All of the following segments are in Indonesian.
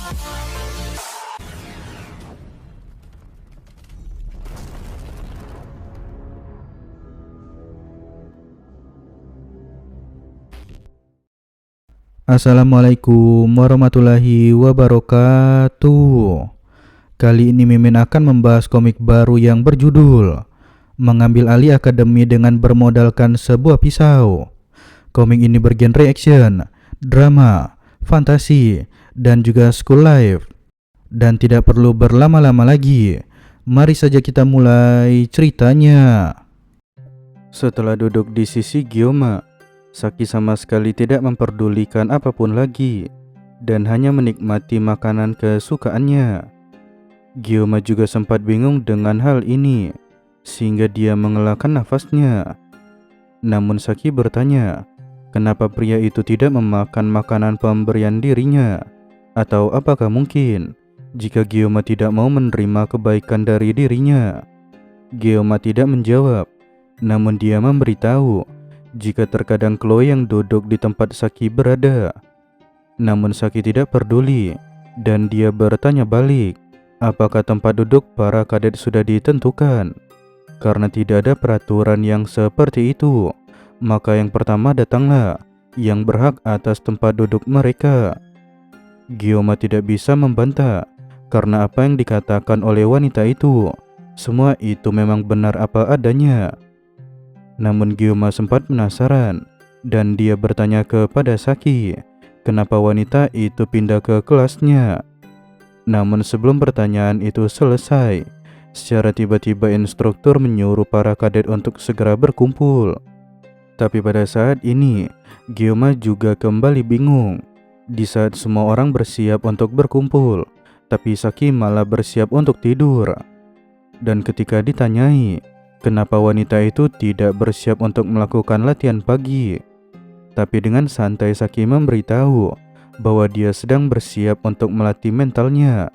Assalamualaikum warahmatullahi wabarakatuh. Kali ini Mimin akan membahas komik baru yang berjudul Mengambil Alih Akademi dengan Bermodalkan Sebuah Pisau. Komik ini bergenre action, drama, fantasi, dan juga school life. Dan tidak perlu berlama-lama lagi, mari saja kita mulai ceritanya. Setelah duduk di sisi Gyoma, Saki sama sekali tidak memperdulikan apapun lagi dan hanya menikmati makanan kesukaannya. Gyoma juga sempat bingung dengan hal ini sehingga dia mengelakkan nafasnya. Namun Saki bertanya, kenapa pria itu tidak memakan makanan pemberian dirinya? Atau apakah mungkin jika Gyoma tidak mau menerima kebaikan dari dirinya? Gyoma tidak menjawab, namun dia memberitahu jika terkadang Chloe yang duduk di tempat Saki berada. Namun Saki tidak peduli dan dia bertanya balik, apakah tempat duduk para kadet sudah ditentukan? Karena tidak ada peraturan yang seperti itu, maka yang pertama datanglah yang berhak atas tempat duduk mereka. Gyoma tidak bisa membantah karena apa yang dikatakan oleh wanita itu, semua itu memang benar apa adanya. Namun Gyoma sempat penasaran dan dia bertanya kepada Saki, kenapa wanita itu pindah ke kelasnya. Namun sebelum pertanyaan itu selesai, secara tiba-tiba instruktur menyuruh para kadet untuk segera berkumpul. Tapi pada saat ini, Gyoma juga kembali bingung. Di saat semua orang bersiap untuk berkumpul, tapi Saki malah bersiap untuk tidur. Dan ketika ditanyai, kenapa wanita itu tidak bersiap untuk melakukan latihan pagi, tapi dengan santai Saki memberitahu bahwa dia sedang bersiap untuk melatih mentalnya.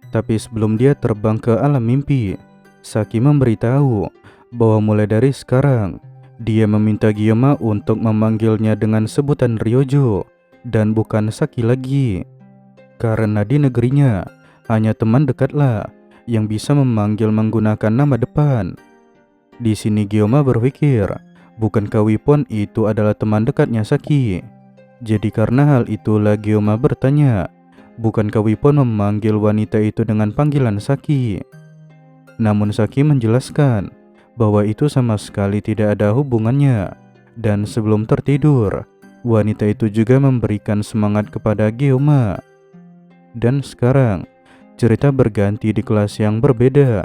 Tapi sebelum dia terbang ke alam mimpi, Saki memberitahu bahwa mulai dari sekarang dia meminta Gyoma untuk memanggilnya dengan sebutan Ryojo dan bukan Saki lagi. Karena di negerinya hanya teman dekatlah yang bisa memanggil menggunakan nama depan. Di sini Gyoma berpikir, bukankah Wipon itu adalah teman dekatnya Saki? Jadi karena hal itulah Gyoma bertanya, bukankah Wipon memanggil wanita itu dengan panggilan Saki? Namun Saki menjelaskan bahwa itu sama sekali tidak ada hubungannya. Dan sebelum tertidur, wanita itu juga memberikan semangat kepada Gyoma. Dan sekarang, cerita berganti di kelas yang berbeda.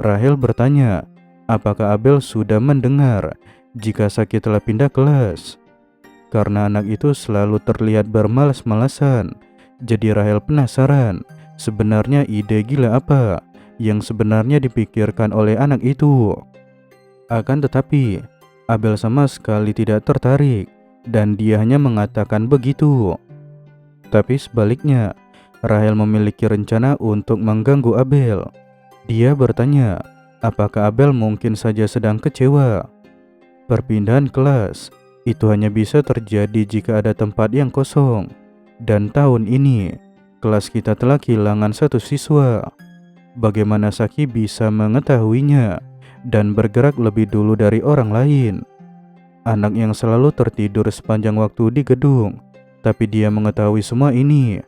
Rahel bertanya, apakah Abel sudah mendengar jika Saki telah pindah kelas? Karena anak itu selalu terlihat bermalas-malasan, jadi Rahel penasaran sebenarnya ide gila apa yang sebenarnya dipikirkan oleh anak itu. Akan tetapi, Abel sama sekali tidak tertarik dan dia hanya mengatakan begitu. Tapi sebaliknya, Rahel memiliki rencana untuk mengganggu Abel. Dia bertanya, apakah Abel mungkin saja sedang kecewa? Perpindahan kelas itu hanya bisa terjadi jika ada tempat yang kosong. Dan tahun ini, kelas kita telah kehilangan satu siswa. Bagaimana Saki bisa mengetahuinya dan bergerak lebih dulu dari orang lain? Anak yang selalu tertidur sepanjang waktu di gedung, tapi dia mengetahui semua ini.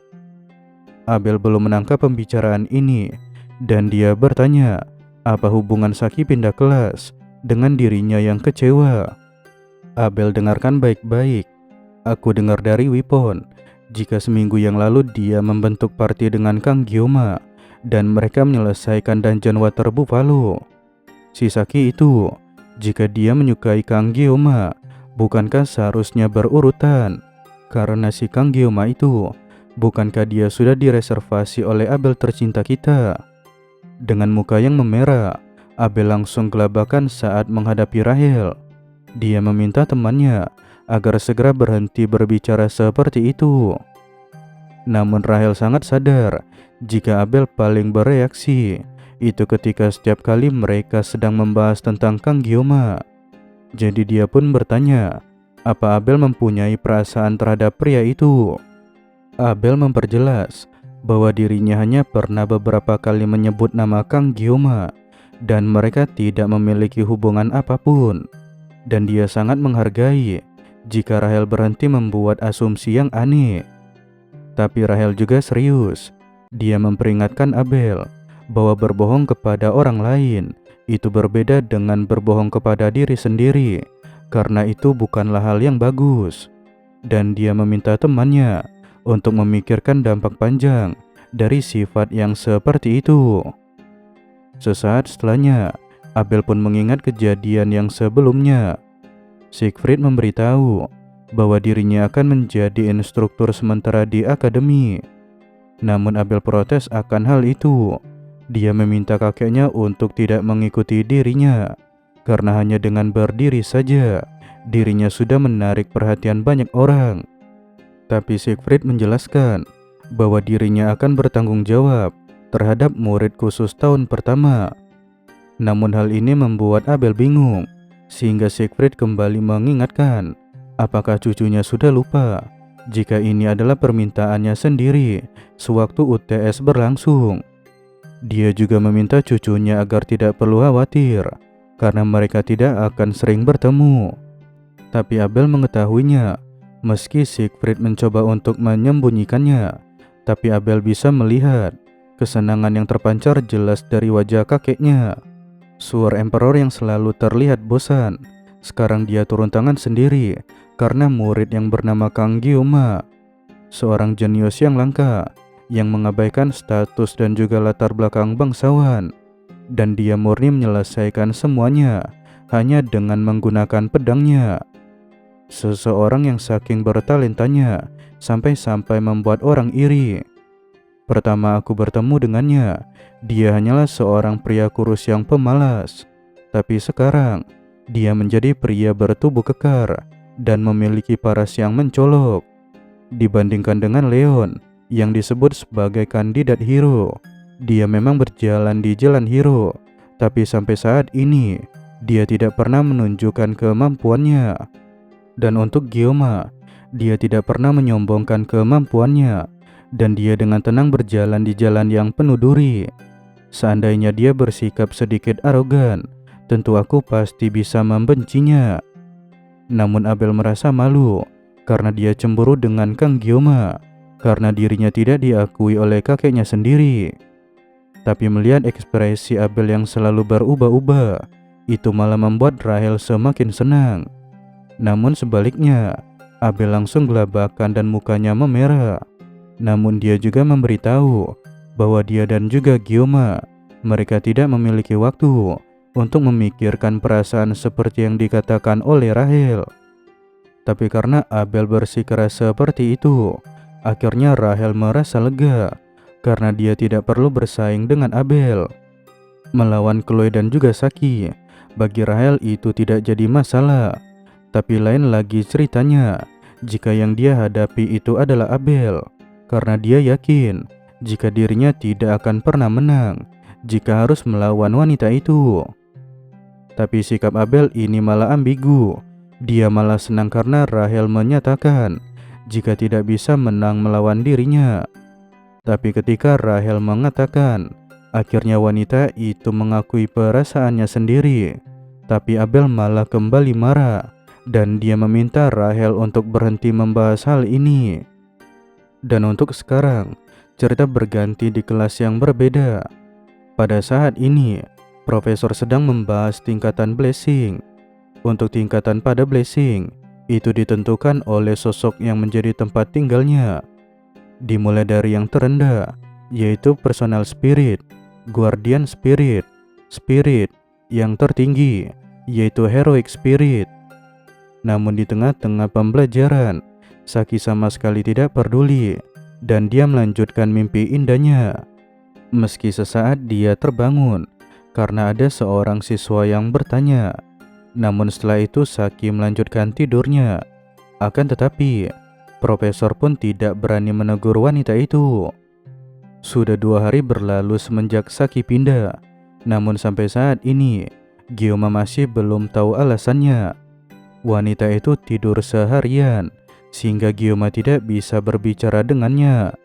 Abel belum menangkap pembicaraan ini, dan dia bertanya, apa hubungan Saki pindah kelas dengan dirinya yang kecewa? Abel dengarkan baik-baik. Aku dengar dari Wipon, jika seminggu yang lalu dia membentuk party dengan Kang Gyoma, dan mereka menyelesaikan Dungeon Water Buffalo. Si Saki itu, jika dia menyukai Kang Gyoma, bukankah seharusnya berurutan? Karena si Kang Gyoma itu, bukankah dia sudah direservasi oleh Abel tercinta kita? Dengan muka yang memerah, Abel langsung gelabakan saat menghadapi Rahel. Dia meminta temannya agar segera berhenti berbicara seperti itu. Namun Rahel sangat sadar jika Abel paling bereaksi itu ketika setiap kali mereka sedang membahas tentang Kang Gyoma. Jadi dia pun bertanya, apa Abel mempunyai perasaan terhadap pria itu? Abel memperjelas bahwa dirinya hanya pernah beberapa kali menyebut nama Kang Gyoma dan mereka tidak memiliki hubungan apapun. Dan dia sangat menghargai jika Rahel berhenti membuat asumsi yang aneh. Tapi Rahel juga serius. Dia memperingatkan Abel bahwa berbohong kepada orang lain itu berbeda dengan berbohong kepada diri sendiri, karena itu bukanlah hal yang bagus. Dan dia meminta temannya untuk memikirkan dampak panjang dari sifat yang seperti itu. Sesaat setelahnya, Abel pun mengingat kejadian yang sebelumnya. Siegfried memberitahu bahwa dirinya akan menjadi instruktur sementara di akademi. Namun Abel protes akan hal itu. Dia meminta kakeknya untuk tidak mengikuti dirinya, karena hanya dengan berdiri saja, dirinya sudah menarik perhatian banyak orang. Tapi Siegfried menjelaskan bahwa dirinya akan bertanggung jawab terhadap murid khusus tahun pertama. Namun hal ini membuat Abel bingung, sehingga Siegfried kembali mengingatkan apakah cucunya sudah lupa jika ini adalah permintaannya sendiri sewaktu UTS berlangsung. Dia juga meminta cucunya agar tidak perlu khawatir karena mereka tidak akan sering bertemu. Tapi Abel mengetahuinya. Meski Siegfried mencoba untuk menyembunyikannya, tapi Abel bisa melihat kesenangan yang terpancar jelas dari wajah kakeknya. Suar Emperor yang selalu terlihat bosan, sekarang dia turun tangan sendiri karena murid yang bernama Kang Gyoma, seorang jenius yang langka yang mengabaikan status dan juga latar belakang bangsawan, dan dia murni menyelesaikan semuanya hanya dengan menggunakan pedangnya. Seseorang yang saking bertalentanya sampai-sampai membuat orang iri. Pertama aku bertemu dengannya, dia hanyalah seorang pria kurus yang pemalas. Tapi sekarang, dia menjadi pria bertubuh kekar dan memiliki paras yang mencolok. Dibandingkan dengan Leon, yang disebut sebagai kandidat hero, dia memang berjalan di jalan hero. Tapi sampai saat ini, dia tidak pernah menunjukkan kemampuannya. Dan untuk Gyoma, dia tidak pernah menyombongkan kemampuannya. Dan dia dengan tenang berjalan di jalan yang penuh duri. Seandainya dia bersikap sedikit arogan, tentu aku pasti bisa membencinya. Namun Abel merasa malu karena dia cemburu dengan Kang Gyoma, karena dirinya tidak diakui oleh kakeknya sendiri. Tapi melihat ekspresi Abel yang selalu berubah-ubah, itu malah membuat Rahel semakin senang. Namun sebaliknya, Abel langsung gelabakan dan mukanya memerah. Namun dia juga memberitahu bahwa dia dan juga Gyoma, mereka tidak memiliki waktu untuk memikirkan perasaan seperti yang dikatakan oleh Rahel. Tapi karena Abel bersikeras seperti itu, akhirnya Rahel merasa lega karena dia tidak perlu bersaing dengan Abel. Melawan Chloe dan juga Saki, bagi Rahel itu tidak jadi masalah. Tapi lain lagi ceritanya jika yang dia hadapi itu adalah Abel, karena dia yakin jika dirinya tidak akan pernah menang jika harus melawan wanita itu. Tapi sikap Abel ini malah ambigu. Dia malah senang karena Rahel menyatakan jika tidak bisa menang melawan dirinya. Tapi ketika Rahel mengatakan, akhirnya wanita itu mengakui perasaannya sendiri. Tapi Abel malah kembali marah dan dia meminta Rahel untuk berhenti membahas hal ini. Dan untuk sekarang, cerita berganti di kelas yang berbeda. Pada saat ini, profesor sedang membahas tingkatan blessing. Untuk tingkatan pada blessing, itu ditentukan oleh sosok yang menjadi tempat tinggalnya. Dimulai dari yang terendah, yaitu personal spirit, guardian spirit, spirit yang tertinggi, yaitu heroic spirit. Namun di tengah-tengah pembelajaran, Saki sama sekali tidak peduli, dan dia melanjutkan mimpi indahnya. Meski sesaat dia terbangun, karena ada seorang siswa yang bertanya. Namun setelah itu Saki melanjutkan tidurnya. Akan tetapi, profesor pun tidak berani menegur wanita itu. Sudah 2 hari berlalu semenjak Saki pindah. Namun sampai saat ini, Gyoma masih belum tahu alasannya. Wanita itu tidur seharian, sehingga Gyoma tidak bisa berbicara dengannya.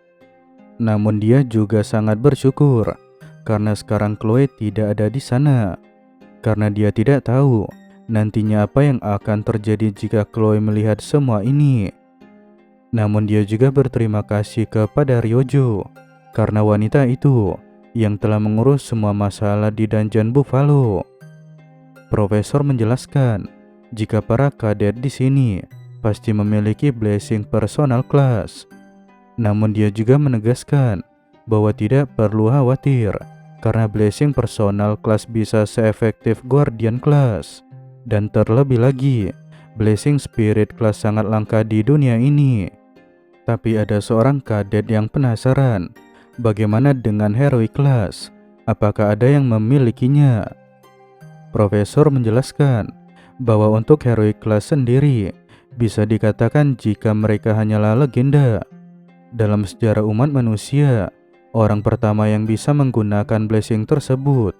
Namun dia juga sangat bersyukur karena sekarang Chloe tidak ada di sana. Karena dia tidak tahu nantinya apa yang akan terjadi jika Chloe melihat semua ini. Namun dia juga berterima kasih kepada Ryojo karena wanita itu yang telah mengurus semua masalah di Dungeon Buffalo. Profesor menjelaskan jika para kadet di sini pasti memiliki blessing personal class. Namun dia juga menegaskan bahwa tidak perlu khawatir karena blessing personal class bisa seefektif guardian class. Dan terlebih lagi, blessing spirit class sangat langka di dunia ini. Tapi ada seorang kadet yang penasaran, bagaimana dengan heroic class? Apakah ada yang memilikinya? Profesor menjelaskan bahwa untuk heroic class sendiri bisa dikatakan jika mereka hanyalah legenda. Dalam sejarah umat manusia, orang pertama yang bisa menggunakan blessing tersebut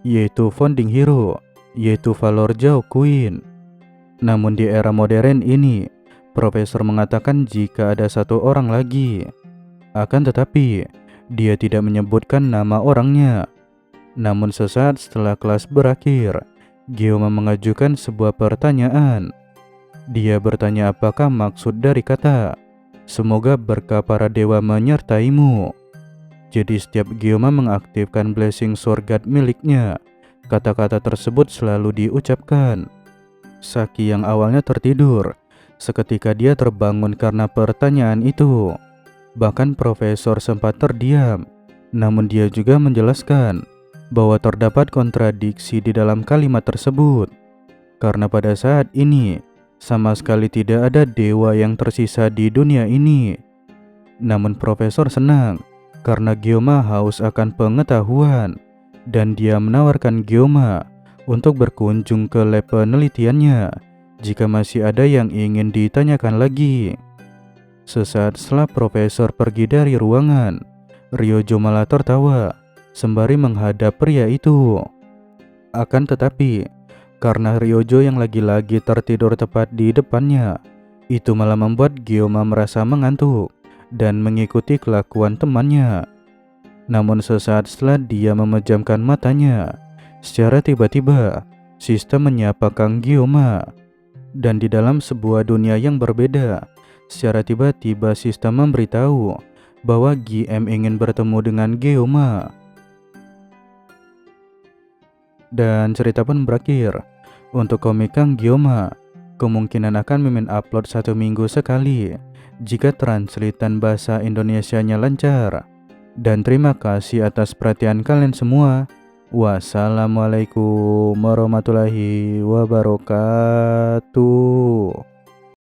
yaitu founding hero, yaitu Valor Zhao Queen. Namun di era modern ini, Profesor mengatakan jika ada satu orang lagi. Akan tetapi, dia tidak menyebutkan nama orangnya. Namun sesaat setelah kelas berakhir, Gyoma mengajukan sebuah pertanyaan. Dia bertanya apakah maksud dari kata "Semoga berkah para dewa menyertaimu". Jadi setiap Gyoma mengaktifkan blessing sword god miliknya, kata-kata tersebut selalu diucapkan. Saki yang awalnya tertidur, seketika dia terbangun karena pertanyaan itu. Bahkan Profesor sempat terdiam, namun dia juga menjelaskan bahwa terdapat kontradiksi di dalam kalimat tersebut. Karena pada saat ini, sama sekali tidak ada dewa yang tersisa di dunia ini. Namun Profesor senang karena Gyoma haus akan pengetahuan, dan dia menawarkan Gyoma untuk berkunjung ke lab penelitiannya jika masih ada yang ingin ditanyakan lagi. Sesaat setelah Profesor pergi dari ruangan, Ryojo malah tertawa sembari menghadap pria itu. Akan tetapi, karena Ryojo yang lagi-lagi tertidur tepat di depannya, itu malah membuat Gyoma merasa mengantuk dan mengikuti kelakuan temannya. Namun sesaat setelah dia memejamkan matanya, secara tiba-tiba sistem menyapa Kang Gyoma. Dan di dalam sebuah dunia yang berbeda, secara tiba-tiba sistem memberitahu bahwa GM ingin bertemu dengan Gyoma. Dan cerita pun berakhir. Untuk komik Kang Gyoma, kemungkinan akan Mimin upload 1 minggu sekali jika translatean bahasa Indonesianya lancar. Dan terima kasih atas perhatian kalian semua. Wassalamualaikum warahmatullahi wabarakatuh.